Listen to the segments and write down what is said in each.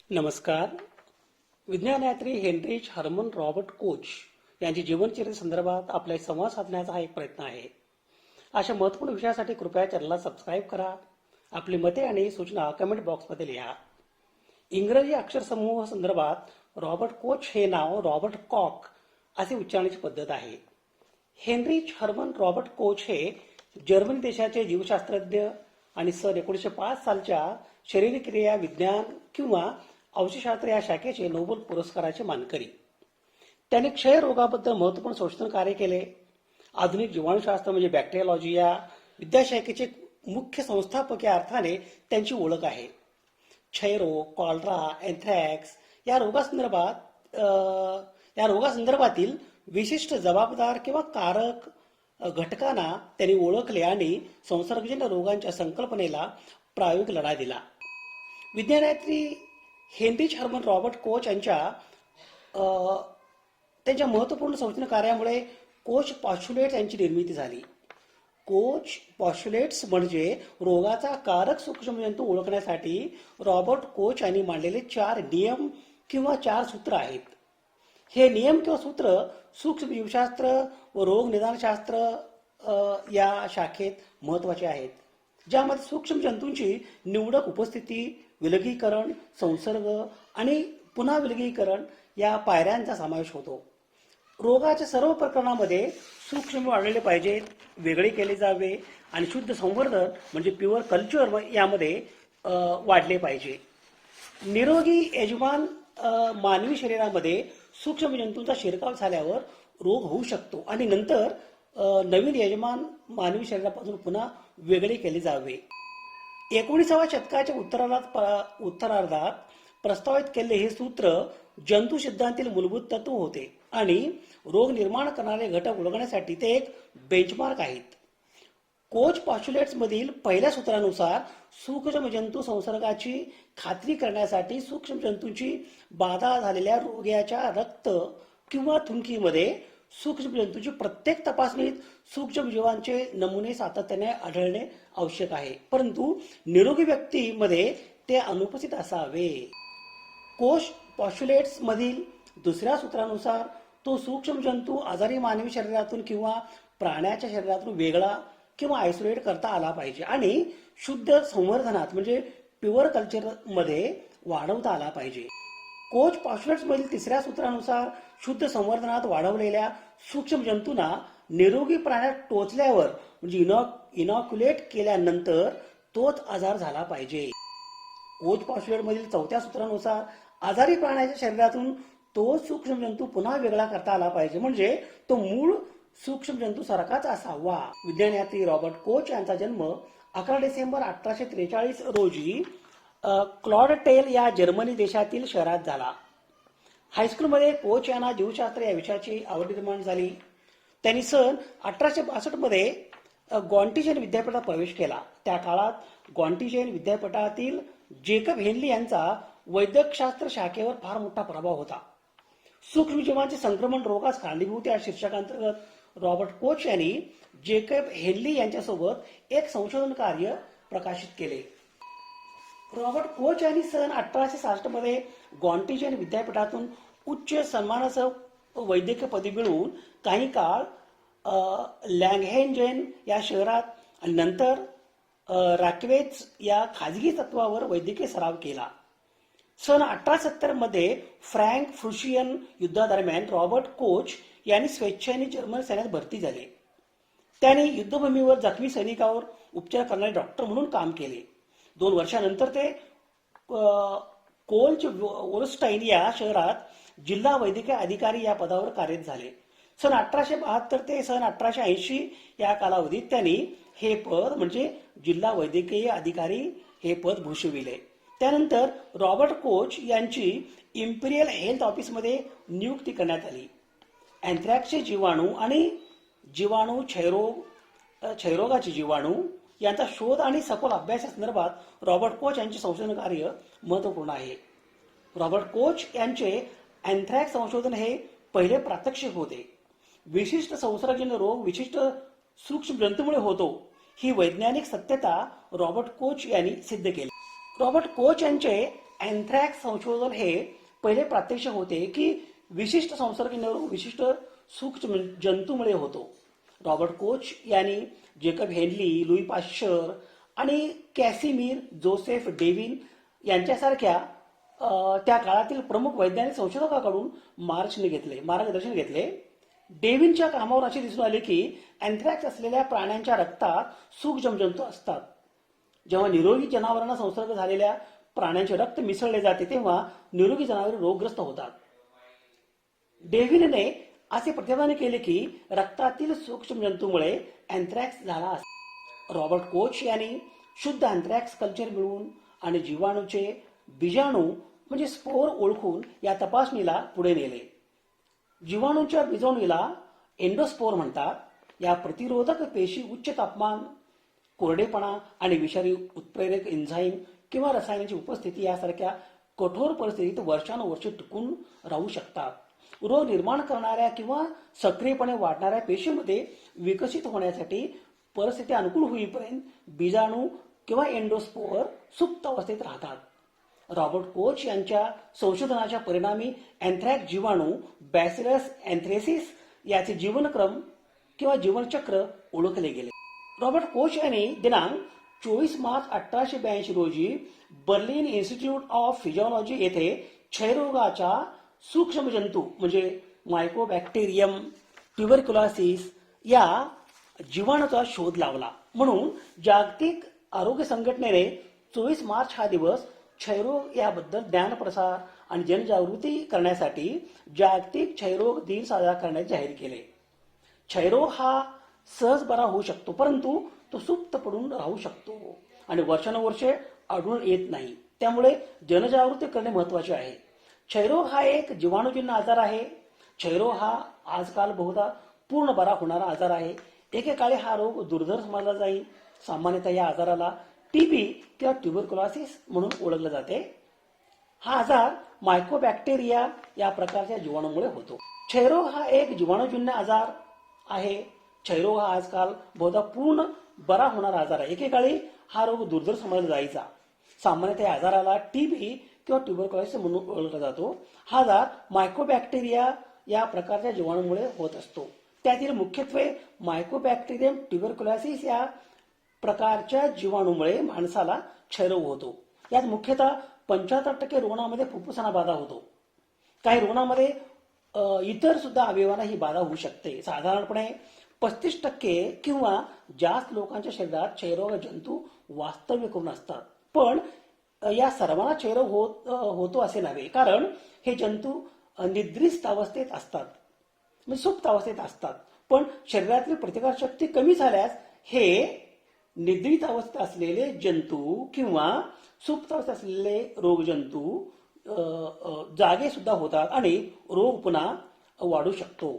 नमस्कार. विज्ञानयात्री Heinrich Hermann Robert Koch यांची जीवनचरित्र संदर्भात आपल्या संवाद साधण्याचा हा एक प्रयत्न आहे. अशा महत्त्वपूर्ण विषयासाठी कृपया चॅनलला सबस्क्राईब करा. आपली मते आणि सूचना कमेंट बॉक्समध्ये लिहा. इंग्रजी अक्षरसमूह संदर्भात रॉबर्ट कोच हे नाव रॉबर्ट कॉक असे उच्चारण्याची पद्धत आहे. हेनरिच हर्मन रॉबर्ट कोच हे जर्मनी देशाचे जीवशास्त्रज्ञ आणि सन 1905 सालच्या शरीरक्रिया विज्ञान किंवा औषधशास्त्र या शाखेचे नोबेल पुरस्काराचे मानकरी. त्यांनी क्षयरोगाबद्दल महत्त्वपूर्ण संशोधन कार्य केले. आधुनिक जीवाणूशास्त्र म्हणजे बॅक्टेरियोलॉजी या विद्याशाखेचे मुख्य संस्थापक या अर्थाने त्यांची ओळख आहे. क्षयरोग, कॉलरा, अँथ्रॅक्स या रोगासंदर्भातील विशिष्ट जबाबदार किंवा कारक घटकांना त्यांनी ओळखले आणि संसर्गजन्य रोगांच्या संकल्पनेला प्रायोगिक लढा दिला. विज्ञानयात्री हेनरिच हर्मन रॉबर्ट कोच त्यांच्या महत्त्वपूर्ण संशोधन कार्यामुळे कोच पॉस्ट्युलेट्स यांची निर्मिती झाली. कोच पॉस्ट्युलेट्स म्हणजे रोगाचा कारक सूक्ष्मजंतू ओळखण्यासाठी रॉबर्ट कोच यांनी मांडलेले 4 नियम किंवा 4 सूत्र आहेत. हे नियम किंवा सूत्र सूक्ष्मजीवशास्त्र व रोग निदानशास्त्र या शाखेत महत्त्वाचे आहेत, ज्यामध्ये सूक्ष्म जंतूंची निवडक उपस्थिती, विलगीकरण, संसर्ग आणि पुन्हा विलगीकरण या पायऱ्यांचा समावेश होतो. रोगाच्या सर्व प्रकरणांमध्ये सूक्ष्म वाढलेले पाहिजेत, वेगळे केले जावे आणि शुद्ध संवर्धन म्हणजे प्युअर कल्चर यामध्ये वाढले पाहिजे. निरोगी यजमान मानवी शरीरामध्ये सूक्ष्म जंतूंचा शिरकाव झाल्यावर रोग होऊ शकतो आणि नंतर नवीन यजमान मानवी शरीरापासून पुन्हा वेगळे केले जावे. 19व्या शतकाच्या उत्तरार्धात प्रस्तावित केलेले हे सूत्र जंतू सिद्धांतील मूलभूत तत्व होते आणि रोग निर्माण करणारे घटक ओळखण्यासाठी ते एक बेंचमार्क आहेत. कोच पॉस्ट्युलेट्स मधील पहिल्या सूत्रानुसार सूक्ष्म जंतू संसर्गाची खात्री करण्यासाठी सूक्ष्म जंतूंची बाधा झालेल्या रोग्याच्या रक्त किंवा थुंकीमध्ये सूक्ष्म जंतूंची प्रत्येक तपासणीत सूक्ष्मजीवांचे नमुने सातत्याने आढळणे आवश्यक आहे, परंतु निरोगी व्यक्तीमध्ये ते अनुपस्थित असावे. कोच पॉस्ट्युलेट्स मधील दुसऱ्या सूत्रानुसार तो सूक्ष्म जंतू आजारी मानवी शरीरातून किंवा प्राण्याच्या शरीरातून वेगळा किंवा आयसोलेट करता आला पाहिजे आणि शुद्ध संवर्धनात म्हणजे प्युअर कल्चर मध्ये वाढवता आला पाहिजे. कोच पॉस्ट्युलेट्स मधील तिसऱ्या सूत्रानुसार शुद्ध संवर्धनात वाढवलेल्या सूक्ष्म जंतूंना निरोगी प्राण्यात टोचल्यावर म्हणजे इनॉक्युलेट केल्यानंतर तोच आजार झाला पाहिजे. कोच पॉस्ट्युलेट मधील चौथ्या सूत्रानुसार आजारी प्राण्याच्या शरीरातून तो सूक्ष्म जंतू पुन्हा वेगळा करता आला पाहिजे म्हणजे तो मूळ सूक्ष्म जंतू सारखाच असावा. विज्ञानयात्री रॉबर्ट कोच यांचा जन्म 11 डिसेंबर 1843 रोजी क्लॉडटेल या जर्मनी देशातील शहरात झाला. हायस्कूलमध्ये कोच यांना जीवशास्त्र या विषयाची आवड निर्माण झाली. त्यांनी सन 1862 मध्ये गॉन्टिजेन विद्यापीठात प्रवेश केला. त्या काळात गॉन्टिजेन विद्यापीठातील जेकब हेनली यांचा वैद्यकशास्त्र शाखेवर फार मोठा प्रभाव होता. सूक्ष्मजीवांचे संक्रमण रोगास कारणीभूत या शीर्षकांतर्गत रॉबर्ट कोच यांनी जेकब हेनली यांच्यासोबत एक संशोधन कार्य प्रकाशित केले. रॉबर्ट कोच यांनी सन 1866 मध्ये गॉन्टिजेन विद्यापीठातून उच्च सन्मानासह वैद्यकीय पदवी मिळवून काही काळ लँगहेंजेन या शहरात आणि नंतर राक्वेच या खाजगी तत्वावर वैद्यकीय सराव केला. सन 1870 मध्ये फ्रँक प्रुशियन युद्धादरम्यान रॉबर्ट कोच यांनी स्वेच्छेने जर्मन सैन्यात भरती झाले. त्यांनी युद्धभूमीवर जखमी सैनिकांवर उपचार करणारे डॉक्टर म्हणून काम केले. 2 वर्षानंतर ते कोल्च वोल्स्टाईन या शहरात जिल्हा वैद्यकीय अधिकारी या पदावर कार्यरत झाले. सन 1872 ते सन 1880 या कालावधीत त्यांनी हे पद म्हणजे जिल्हा वैद्यकीय अधिकारी हे पद भूषविले. त्यानंतर रॉबर्ट कोच यांची इम्पिरियल हेल्थ ऑफिसमध्ये नियुक्ती करण्यात आली. अँथ्रॅक्सचे जीवाणू आणि क्षयरोगाचे जीवाणू यांचा शोध आणि सखोल अभ्यासासंदर्भात रॉबर्ट कोच यांचे संशोधन कार्य महत्त्वपूर्ण आहे. रॉबर्ट कोच यांचे अँथ्रॅक्स संशोधन हे पहिले प्रात्यक्षिक होते. विशिष्ट संसर्गजन्य रोग विशिष्ट सूक्ष्म जंतूमुळे होतो ही वैज्ञानिक सत्यता रॉबर्ट कोच यांनी सिद्ध केली. रॉबर्ट कोच यांचे अँथ्रॅक्स संशोधन हे पहिले प्रात्यक्षिक होते की विशिष्ट संसर्गजन्य रोग विशिष्ट सूक्ष्म जंतूमुळे होतो. रॉबर्ट कोच यांनी जेकब हेनली, लुई पाश्चर आणि कॅसिमिर जोसेफ डेव्हिन यांच्यासारख्या त्या काळातील प्रमुख वैज्ञानिक संशोधकाकडून मार्गदर्शन घेतले. डेव्हिनच्या कामावर असे दिसून आले की अँथ्रॅक्स असलेल्या प्राण्यांच्या रक्तात सूक्ष्म जंतू असतात. जेव्हा निरोगी जनावरांना संसर्ग झालेल्या प्राण्यांचे रक्त मिसळले जाते तेव्हा निरोगी जनावरे रोगग्रस्त होतात. डेव्हिनने असे प्रतिपादन केले की रक्तातील सूक्ष्म जंतूमुळे अँथ्रॅक्स झाला असे. रॉबर्ट कोच यांनी शुद्ध अँथ्रॅक्स कल्चर मिळवून आणि जीवाणूचे बीजाणू म्हणजे स्पोर ओळखून या तपासणीला पुढे नेले. जीवाणूच्या बीजाणूला एंडोस्पोर म्हणतात. या प्रतिरोधक पेशी उच्च तापमान, कोरडेपणा आणि विषारी उत्प्रेरक एन्झाईम किंवा रसायनांची उपस्थिती यासारख्या कठोर परिस्थितीत वर्षानुवर्षे टिकून राहू शकतात. रोग निर्माण करणाऱ्या किंवा सक्रियपणे वाढणाऱ्या पेशीमध्ये विकसित होण्यासाठी परिस्थिती अनुकूल होईपर्यंत बीजाणू किंवा एंडोस्पोर सुप्त अवस्थेत राहतात. रॉबर्ट कोच यांच्या संशोधनाच्या परिणामी अँथ्रॅक्स जीवाणू बॅसिलस अँथ्रेसिस याचे जीवनक्रम किंवा जीवनचक्र ओळखले गेले. रॉबर्ट कोच यांनी दिनांक 24 मार्च 1882 रोजी बर्लिन इन्स्टिट्यूट ऑफ फिजिओलॉजी येथे क्षयरोगाच्या सूक्ष्म जंतू म्हणजे मायकोबॅक्टेरियम ट्युबरक्युलोसिस या जीवाणूचा शोध लावला. म्हणून जागतिक आरोग्य संघटनेने 24 मार्च हा दिवस क्षयरोग याबद्दल ज्ञानप्रसार आणि जनजागृती करण्यासाठी जागतिक क्षयरोग दिन साजरा करण्याचे जाहीर केले. क्षयरोग हा सहज बरा होऊ शकतो परंतु तो सुप्त पडून राहू शकतो आणि वर्षानुवर्षे आढळून येत नाही. त्यामुळे जनजागृती करणे महत्वाचे आहे. क्षयरोग हा एक जीवाणूजन्य आजार आहे. क्षयरोग हा आजकाल बहुधा पूर्ण बरा होणारा आजार आहे. एकेकाळी हा रोग दुर्धर समजला जाईल. सामान्यतः या आजाराला टीबी किंवा ट्युबरक्युलोसिस म्हणून ओळखले जाते. हा आजार मायकोबॅक्टेरिया या प्रकारच्या जीवाणूमुळे होतो. क्षयरोग हा एक जीवाणूजन्य आजार आहे. क्षयरोग हा आजकाल बहुधा पूर्ण बरा होणारा आजार आहे. एकेकाळी हा रोग दुर्धर समजला जायचा. सामान्यतः या आजाराला टीबी किंवा ट्युबरक्युलोसिस म्हणून ओळखला जातो. हा आजार मायकोबॅक्टेरिया या प्रकारच्या जीवाणूमुळे होत असतो. त्यातील मुख्यत्वे मायकोबॅक्टेरियम ट्युबरक्युलोसिस या प्रकारच्या जीवाणूमुळे माणसाला क्षयरोग होतो. यात मुख्यतः 75% रुग्णांमध्ये फुफ्फुसांना बाधा होतो. काही रुग्णांमध्ये इतर सुद्धा अवयवांना ही बाधा होऊ शकते. साधारणपणे 35% किंवा जास्त लोकांच्या शरीरात क्षयरोग जंतू वास्तव्य करून असतात. पण या सर्वांना क्षयरोग होतो असे नव्हे, कारण हे जंतू निद्रिस्त अवस्थेत असतात म्हणजे सुप्त अवस्थेत असतात. पण शरीरातील प्रतिकारशक्ती कमी झाल्यास हे निद्रित अवस्थेत असलेले जंतू किंवा सुप्त अवस्थेत असलेले रोगजंतू जागे सुद्धा होतात आणि रोग पुन्हा वाढू शकतो.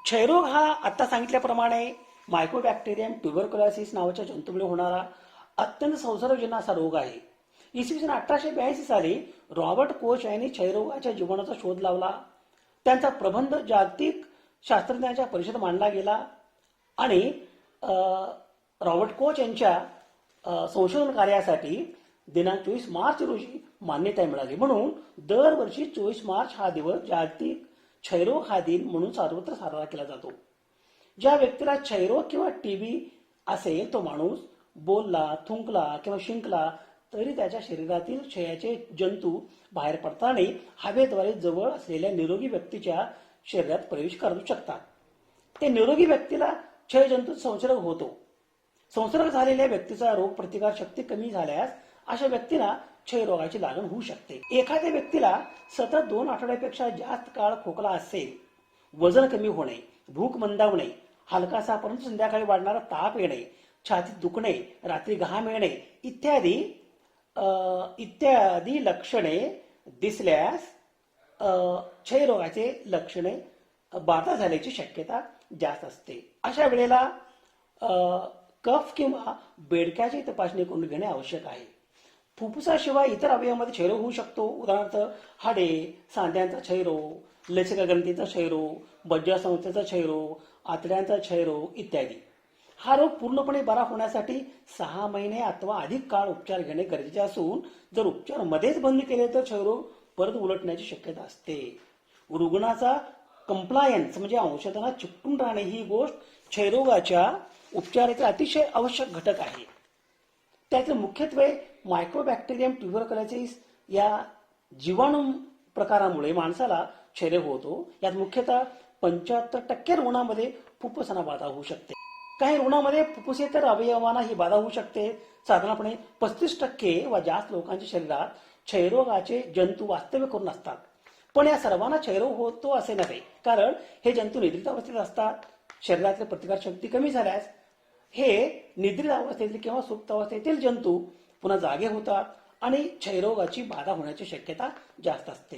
क्षयरोग हा आता सांगितल्याप्रमाणे मायकोबॅक्टेरियम ट्युबरक्युलोसिस नावाच्या जंतूमुळे होणारा अत्यंत संसर्गजन्य असा रोग आहे. इसवी सन 1882 साली रॉबर्ट कोच यांनी क्षयरोगाच्या जीवाणूचा शोध लावला. त्यांचा प्रबंध जागतिक शास्त्रज्ञांच्या परिषदेत मांडला गेला आणि रॉबर्ट कोच यांच्या संशोधन कार्यासाठी दिनांक 24 मार्च रोजी मान्यता मिळाली. म्हणून दरवर्षी 24 मार्च हा दिवस जागतिक क्षयरोग हा दिन म्हणून सर्वत्र साजरा केला जातो. ज्या व्यक्तीला क्षयरोग किंवा टीबी असेल तो माणूस बोलला, थुंकला किंवा शिंकला तरी त्याच्या शरीरातील क्षयाचे जंतू बाहेर पडताना हवेद्वारे जवळ असलेल्या निरोगी व्यक्तीच्या शरीरात प्रवेश करू शकतात. ते निरोगी व्यक्तीला क्षयजंतूचा संसर्ग होतो. संसर्ग झालेल्या व्यक्तीचा रोग प्रतिकार शक्ती कमी झाल्यास अशा व्यक्तीला क्षयरोगाची लागण होऊ शकते. एखाद्या व्यक्तीला सतत 2 आठवड्यापेक्षा जास्त काळ खोकला असेल, वजन कमी होणे, भूक मंदावणे, हलकासा परंतु संध्याकाळी वाढणारा ताप येणे, छातीत दुखणे, रात्री घाम येणे इत्यादी लक्षणे दिसल्यास क्षयरोगाचे लक्षणे बाधा झाल्याची शक्यता जास्त असते. अशा वेळेला कफ किंवा बेडक्याची तपासणी करून घेणे आवश्यक आहे. फुफ्फुसाशिवाय इतर अवयवामध्ये क्षयरोग होऊ शकतो. उदाहरणार्थ हाडे, सांध्यांचा क्षयरोग, लसिका ग्रंथीचा क्षयरोग, मज्जासंस्थेचा क्षयरोग, आतड्यांचा क्षयरोग इत्यादी. हा रोग पूर्णपणे बरा होण्यासाठी 6 महिने अथवा अधिक काळ उपचार घेणे गरजेचे असून जर उपचार मध्येच बंद केले तर क्षयरोग परत उलटण्याची शक्यता असते. रुग्णाचा कंप्लायन्स म्हणजे औषधांना चिकटून राहणे ही गोष्ट क्षयरोगाच्या उपचाराचे अतिशय आवश्यक घटक आहे. त्याचे मुख्यत्वे मायक्रोबॅक्टेरियम ट्युबरक्युलोसिस या जीवाणू प्रकारामुळे माणसाला क्षयरोग होतो. यात मुख्यतः 75% रुग्णांमध्ये फुफ्फुसांना बाधा होऊ शकते. काही रुग्णांमध्ये फुफ्फुसेतर अवयवांना ही बाधा होऊ शकते. साधारणपणे 35% व जास्त लोकांच्या शरीरात क्षयरोगाचे जंतू वास्तव्य करून असतात. पण या सर्वांना क्षयरोग होतो असे नव्हे, कारण हे जंतू निद्रित अवस्थेत असतात. शरीरातली प्रतिकारशक्ती कमी झाल्यास हे निद्रित अवस्थेतील किंवा सुप्त अवस्थेतील जंतू पुन्हा जागे होतात आणि क्षयरोगाची बाधा होण्याची शक्यता जास्त असते.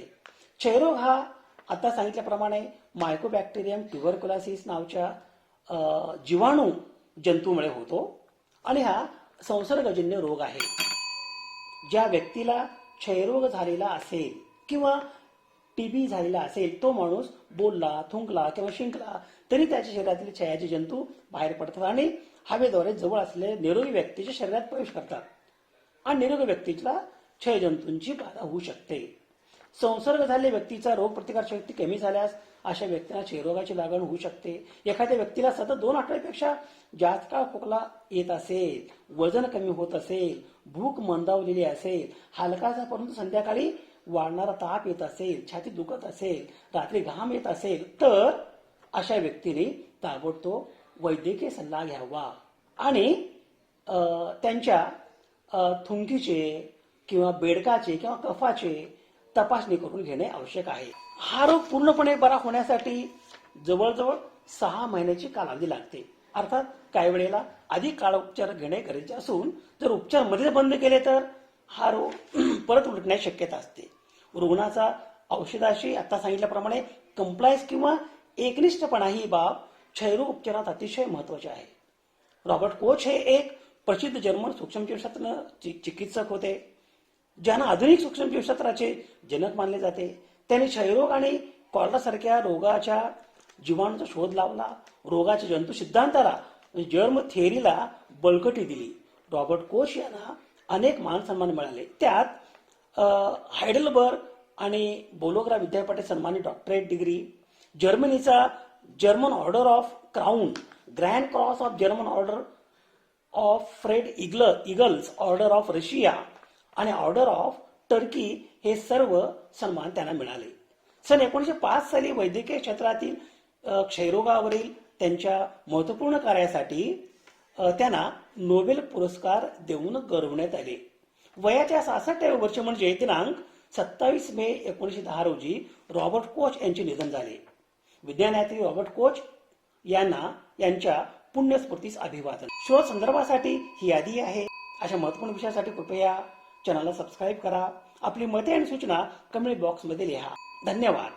क्षयरोग हा आता सांगितल्याप्रमाणे मायकोबॅक्टेरियम ट्युबरक्युलोसिस नावाच्या जीवाणू जंतूमुळे होतो आणि हा संसर्गजन्य रोग आहे. ज्या व्यक्तीला क्षयरोग झालेला असेल किंवा टीबी झालेला असेल तो माणूस बोलला, थुंकला किंवा शिंकला तरी त्याच्या शरीरातील क्षयाचे जंतू बाहेर पडतात आणि हवेद्वारे जवळ असलेल्या निरोगी व्यक्तीच्या शरीरात प्रवेश करतात आणि निरोगी व्यक्तीला क्षयजंतूंची बाधा होऊ शकते. संसर्ग झालेल्या व्यक्तीचा रोग प्रतिकार शक्ती कमी झाल्यास अशा व्यक्तींना क्षयरोगाची लागण होऊ शकते. एखाद्या व्यक्तीला सतत 2 आठवड्यापेक्षा जास्त काळ खोकला येत असेल, वजन कमी होत असेल, भूक मंदावलेली असेल, हलकासा परंतु संध्याकाळी वाढणारा ताप येत असेल, छाती दुखत असेल, रात्री घाम येत असेल तर अशा व्यक्तीने ताबडतोब वैद्यकीय सल्ला घ्यावा आणि त्यांच्या थुंकीचे किंवा बेडकाचे किंवा कफाचे तपासणी करून घेणे आवश्यक आहे. हा रोग पूर्णपणे बरा होण्यासाठी जवळजवळ 6 महिन्याची कालावधी लागते. अर्थात काही वेळेला अधिक काळ उपचार घेणे गरजेचे असून जर उपचार मध्ये बंद केले तर हा रोग परत उलटण्याची शक्यता असते. रुग्णाचा औषधाशी आता सांगितल्याप्रमाणे कंप्लायन्स किंवा एकनिष्ठपणा ही बाब क्षयरोग उपचारात अतिशय महत्वाची आहे. रॉबर्ट कोच हे एक प्रसिद्ध जर्मन सूक्ष्मजीवशास्त्र चिकित्सक होते, ज्यांना आधुनिक सूक्ष्मजीवशास्त्राचे जनक मानले जाते. त्यांनी क्षयरोग आणि कॉलरासारख्या रोगाच्या जीवाणूचा शोध लावला. रोगाच्या जंतू सिद्धांताला जर्म थेअरीला बळकटी दिली. रॉबर्ट कोच यांना अनेक मान सन्मान मिळाले. त्यात हायडेलबर्ग आणि बोलोग्रा विद्यापीठात सन्मानित डॉक्टरेट डिग्री, जर्मनीचा German order of crown, grand cross of German order of red eagles, order of Russia आणि ऑर्डर ऑफ टर्की हे सर्व सन्मान त्यांना मिळाले. सन 1905 साली वैद्यकीय क्षेत्रातील क्षयरोगावरील त्यांच्या महत्वपूर्ण कार्यासाठी त्यांना नोबेल पुरस्कार देऊन गौरवण्यात आले. वयाच्या 66व्या वर्षी म्हणजे दिनांक 27 मे 1910 रोजी रॉबर्ट कोच यांचे निधन झाले. विज्ञानातील रॉबर्ट कोच यांना यांच्या पुण्यस्मृतीस अभिवादन. शोध संदर्भासाठी ही यादी आहे. अशा महत्वपूर्ण विषयासाठी कृपया चॅनलला सबस्क्राईब करा. आपली मते आणि सूचना कमेंट बॉक्समध्ये लिहा. धन्यवाद.